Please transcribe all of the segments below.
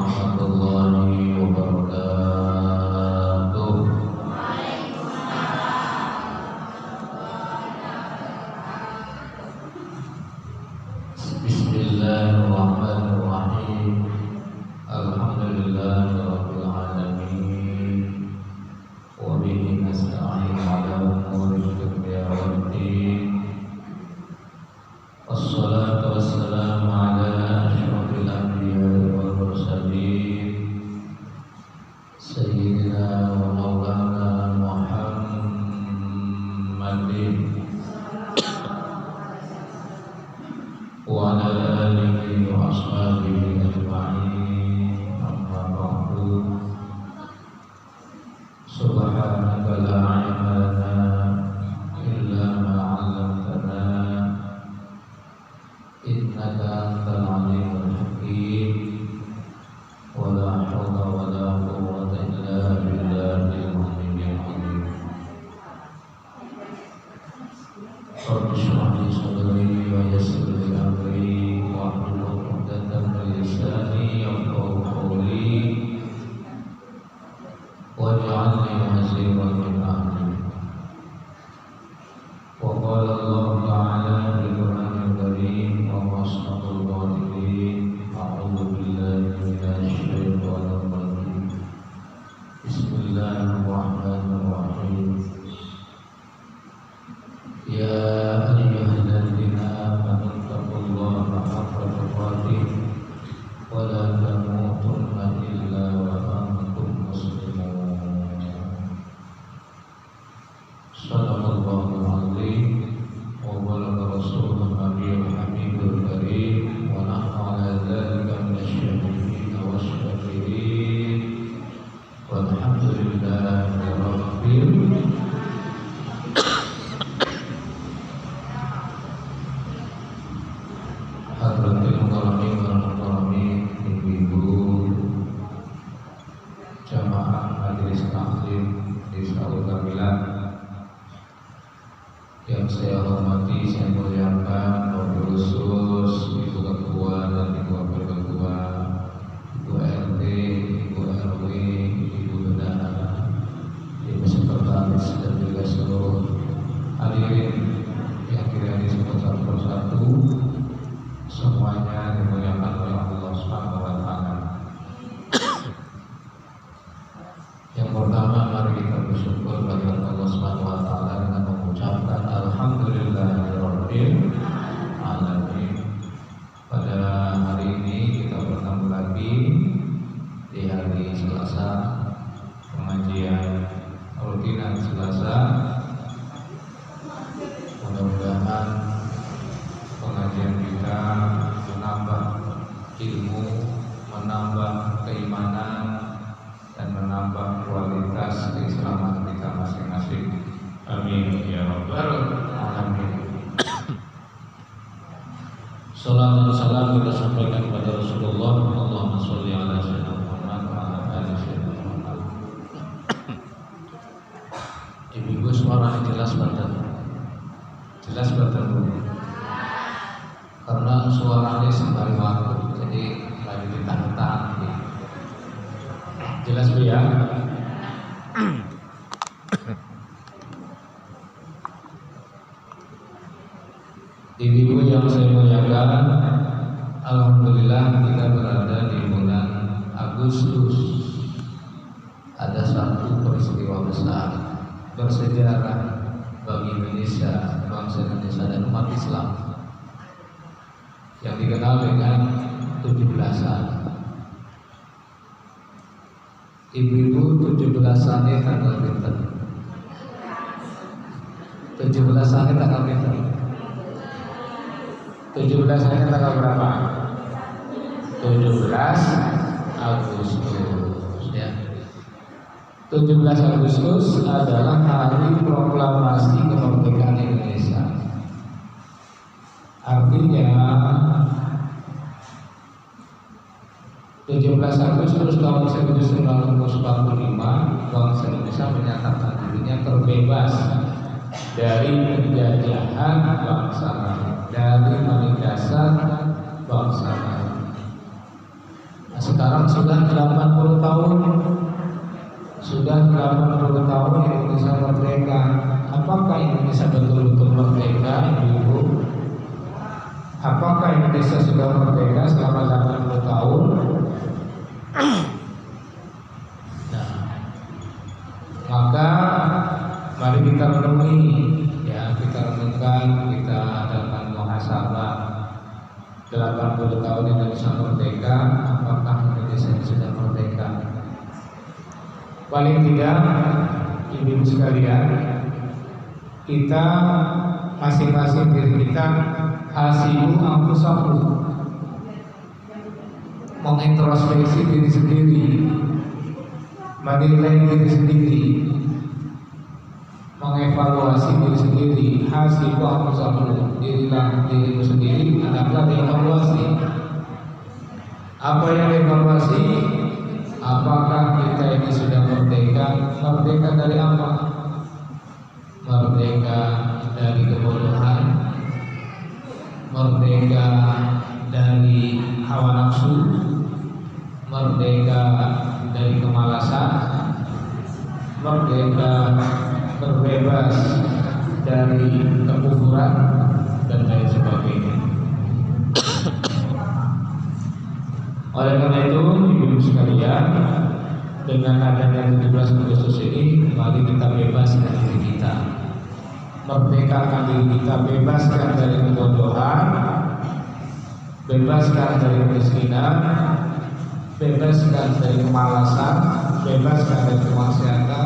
warahmatullahi wabarakatuh. Bismillahirrahmanirrahim. Alhamdulillahirabbil alamin. Wa bihi nasta'in 'ala umuri dunya waddin. Wassalatu wassalamu 'ala asyrofil anbiya'i wal mursalin. Sayyidina wa maulana Muhammadin wa ala alihi wa ashabihi ajma'in. Amma ba'du. Subhanaka la 'ilma lana illa ma 'allamtana innaka antal 'alimul hakim. Wa la haula wa la quwwata illa billahil 'aliyyil 'azim. Rabbi shrah li sadri wa yassir li amri wahlul 'uqdatam min lisani yafqahu qawli waj'alni waziran min ahli. Wa qala Allah ta'ala fil Qur'anil Karim wa ashabul qadidin. A'udzu billahi minasy syaithanir rajim. Bismillahirrahmanirrahim. Ya ayyuhalladzina amanu taqullaha haqqa tuqatih wa la tamutunna illa wa antum muslimun. Shadaqallahul 'azim wa balagha rasulun nabiyul hamidul karim wa nahnu 'ala dzalika minasyahidin wasyakirin walhamdulillahi rabbil hadratil mukarramin wal mukarramin, ibu-ibu jamaah majelis taklim di Saul Kamilan yang saya hormati, saya muliakan, wabil khusus Ibu Ketua dan Ibu Wakil Ketua, Ibu RT, Ibu RW, Ibu Bendahara, Ibu Sekretaris dan juga seluruh hadirin yang kiranya disebut satu persatu, semuanya dimuliakan oleh Allah Subhanahu wa taala. Yang pertama, mari kita bersyukur kepada Allah Subhanahu wa taala dengan mengucapkan alhamdulillahirabbil alamin. Pada hari ini kita bertemu lagi di hari Selasa, pengajian rutinan Selasa. Mudah-mudahan pengajian kita menambah ilmu, menambah keimanan, dan menambah kualitas keislaman kita masing-masing. Amin ya rabbal alamin. Salawat dan salam kita sampaikan kepada Rasulullah. Allahumma sholli ala sayyidina Muhammad wa ala ali sayyidina Muhammad. Ibu suaranya jelas banget. Jelas banget. Karena suaranya sembari waktu, jadi lagi ditahan-tahan. Jelas Bu ya? Ibu-ibu yang saya muliakan, alhamdulillah kita berada di bulan Agustus. Ada satu peristiwa besar bersejarah bagi Indonesia, bangsa Indonesia dan umat Islam yang dikenal dengan 17-an. Ibu-ibu, 17-an tanggal pinter. 17-an tanggal pinter. 17-an tanggal berapa? 17 Agustus ya. 17 Agustus adalah hari proklamasi kemerdekaan Indonesia. Artinya 17 Agustus tahun 1945 bangsa Indonesia menyatakan dirinya terbebas dari penjajahan bangsa lain, dari penindasan bangsa lain. Nah, sekarang sudah 80 tahun. Sudah 80 tahun Indonesia merdeka. Apakah Indonesia betul-betul merdeka, Ibu? Apakah Indonesia sudah merdeka selama 80 tahun? Nah, maka mari kita renungi, ya, kita renungkan, kita adakan muhasabah. 80 tahun Indonesia merdeka, apakah Indonesia sudah merdeka? Paling tidak, ibu sekalian, kita masing-masing diri kita hasibu anfusakum, mengintrospeksi diri sendiri, menilai diri sendiri, mengevaluasi diri sendiri. Hasibu anfusakum, dirimu sendiri adalah dievaluasi. Apa yang dievaluasi? Apakah kita ini sudah merdeka? Merdeka dari apa? Merdeka dari kebodohan, merdeka dari hawa nafsu, merdeka dari kemalasan, merdeka terbebas dari kekufuran dan lain sebagainya. Oleh karena itu, ibu sekalian, dengan adanya 17 Agustus ini, mari kita bebaskan diri kita, merdekakan diri kita, bebaskan dari kebodohan, bebaskan dari kemiskinan, bebaskan dari kemalasan, bebaskan dari kemaksiatan,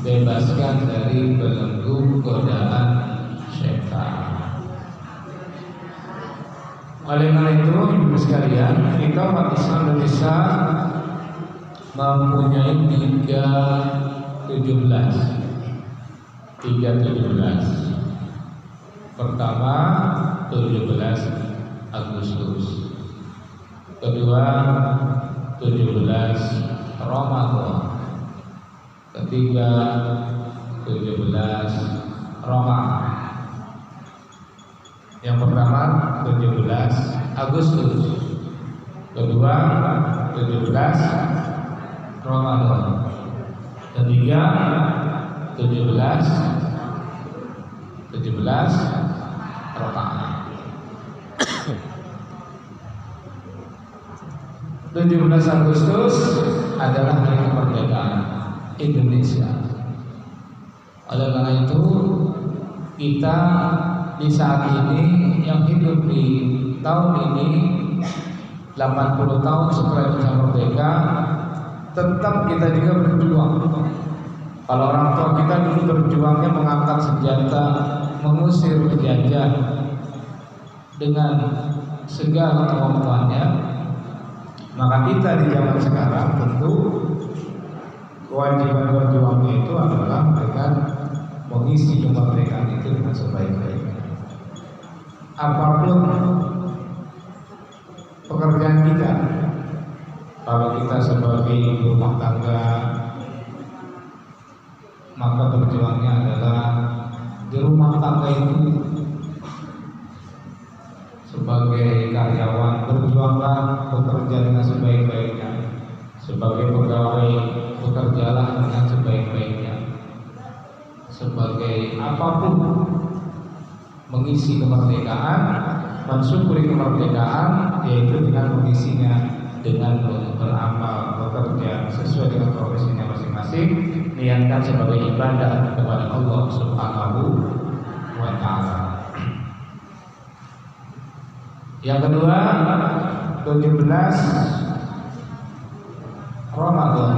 bebaskan dari belenggu godaan syaitan. Oleh karena itu, ibu sekalian, kita umat Islam Indonesia mempunyai 317. Pertama 17 Agustus, kedua 17 Ramadan, ketiga 17 Ramadan. Yang pertama 17 Agustus, kedua 17 Ramadan, ketiga 17 Ramadan. 17 Agustus adalah hari kemerdekaan Indonesia. Oleh karena itu, kita di saat ini yang hidup di tahun ini 80 tahun setelah Indonesia merdeka, tetap kita juga berjuang. Kalau orang tua kita dulu berjuangnya mengangkat senjata, mengusir penjajah dengan segala kemampuannya, maka kita di zaman sekarang tentu kewajiban berjuangnya itu adalah mereka mengisi kemerdekaan itu dengan sebaik-baiknya. Apapun pekerjaan kita, kalau kita sebagai ibu rumah tangga, maka berjuangnya adalah di rumah tangga itu. Sebagai karyawan, berjuanglah, bekerja dengan sebaik-baiknya. Sebagai pegawai, bekerjalah dengan sebaik-baiknya. Sebagai apapun, mengisi kemerdekaan, mensyukuri kemerdekaan, yaitu dengan mengisinya dengan beramal, bekerja sesuai dengan profesinya masing-masing, niatkan sebagai ibadah kepada Allah Subhanahu wa Ta'ala. Yang kedua 17 Ramadan.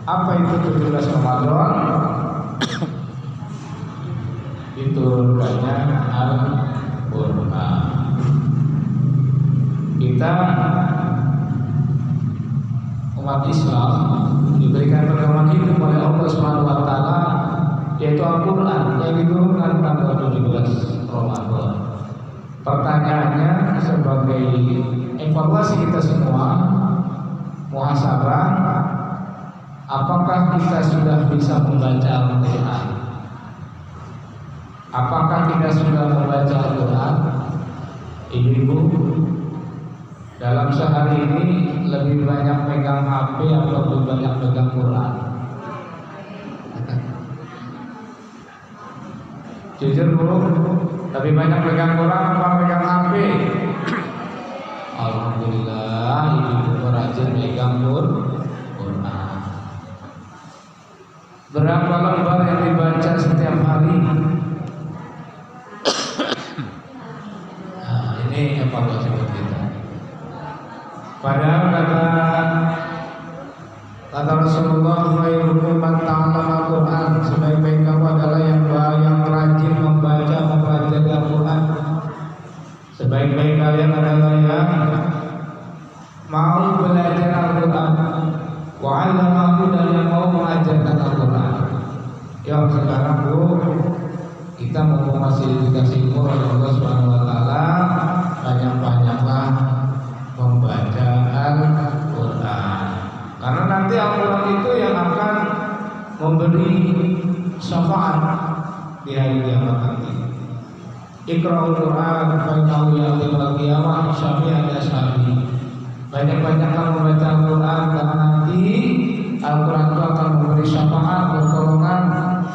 Apa itu 17 Ramadan? Diturunkannya Al-Quran. Kita umat Islam diberikan perkembangan hidup oleh Allah Subhanahu wa Ta'ala, yaitu Al-Quran yang diturunkan tanggal 17 Ramadan. Pertanyaannya, sebagai evaluasi kita semua, muhasabah, apakah kita sudah bisa membaca Al-Quran? Apakah kita sudah membaca Al-Quran? Ibu-ibu, Dalam sehari ini lebih banyak pegang HP atau lebih banyak pegang Quran? Jujur Bu, lebih banyak pegang Quran apa pegang HP? Alhamdulillah, ibu rajin pegang Quran. Berapa lembar yang dibaca setiap hari? Nah, ini evaluasi buat kita. Padahal kata Rasulullah, khairukum man ta'allama al-Qur'an, sebaik-baik kamu adalah yang rajin membaca mempelajari Al-Qur'an. Sebaik-baik kalian adalah yang mau belajar Al-Qur'an, wa 'allamahu, dan yang mau mengajarkan Al-Qur'an. Ya, sekarang Bu, kita mau memfasilitasi oleh Allah Subhanahu wa taala, banyak-banyaklah membaca Al-Qur'an. Karena nanti Al-Qur'an itu yang akan memberi syafaat di hari kiamat nanti. Iqra'ul Qur'an fa innahu ya'timul qiyamah syafi'an ashabi. Banyak-banyaklah membaca Al-Qur'an karena nanti Al-Qur'an itu akan memberi syafaat, pertolongan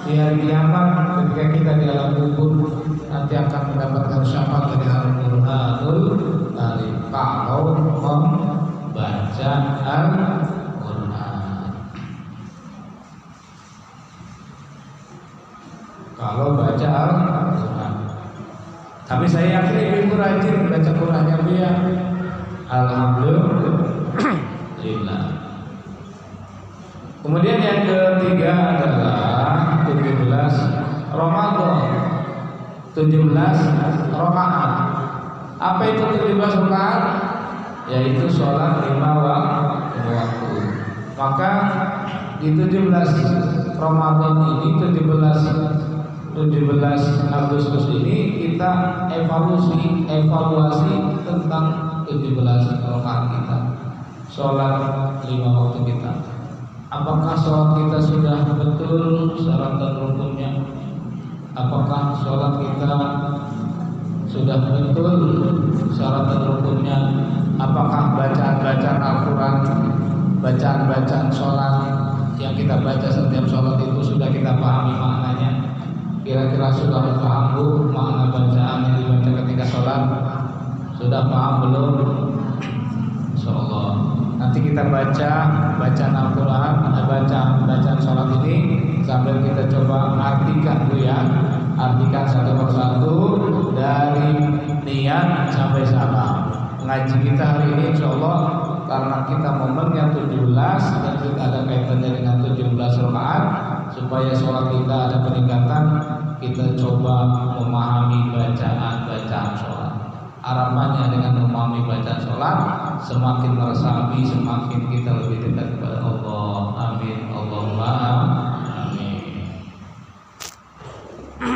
di hari kiamat ketika kita di alam kubur, nanti akan mendapatkan syafaat dari Al-Qur'anul Karim kalau membaca Al-Qur'an. Kalau baca Al-Qur'an. Tapi saya yakin ibu rajin baca Qur'annya Bu ya. Alhamdulillah. Kemudian yang ketiga adalah 17 Ramadan, 17 rakaat. Apa itu 17 rakaat? Yaitu sholat 5 waktu. Maka di 17 Ramadan ini, 17 Agustus ini kita evaluasi tentang 17 rakaat kita, sholat 5 waktu kita. Apakah sholat kita sudah betul syarat dan rukunnya? Apakah sholat kita sudah betul syarat dan rukunnya? Apakah bacaan-bacaan Al-Quran, bacaan-bacaan sholat yang kita baca setiap sholat itu sudah kita pahami maknanya? Kira-kira sudah paham Bu makna bacaan yang dibaca ketika sholat? Sudah paham belum? Insyaallah nanti kita baca bacaan Al-Quran, bacaan sholat ini sambil kita coba artikan Bu ya. Artikan satu persatu dari niat sampai salam. Ngaji kita hari ini insyaallah karena kita momennya 17 dan juga ada kaitannya dengan 17 rakaat, supaya sholat kita ada peningkatan, kita coba memahami bacaan sholat. Harapannya dengan memahami bacaan sholat, semakin meresapi, semakin kita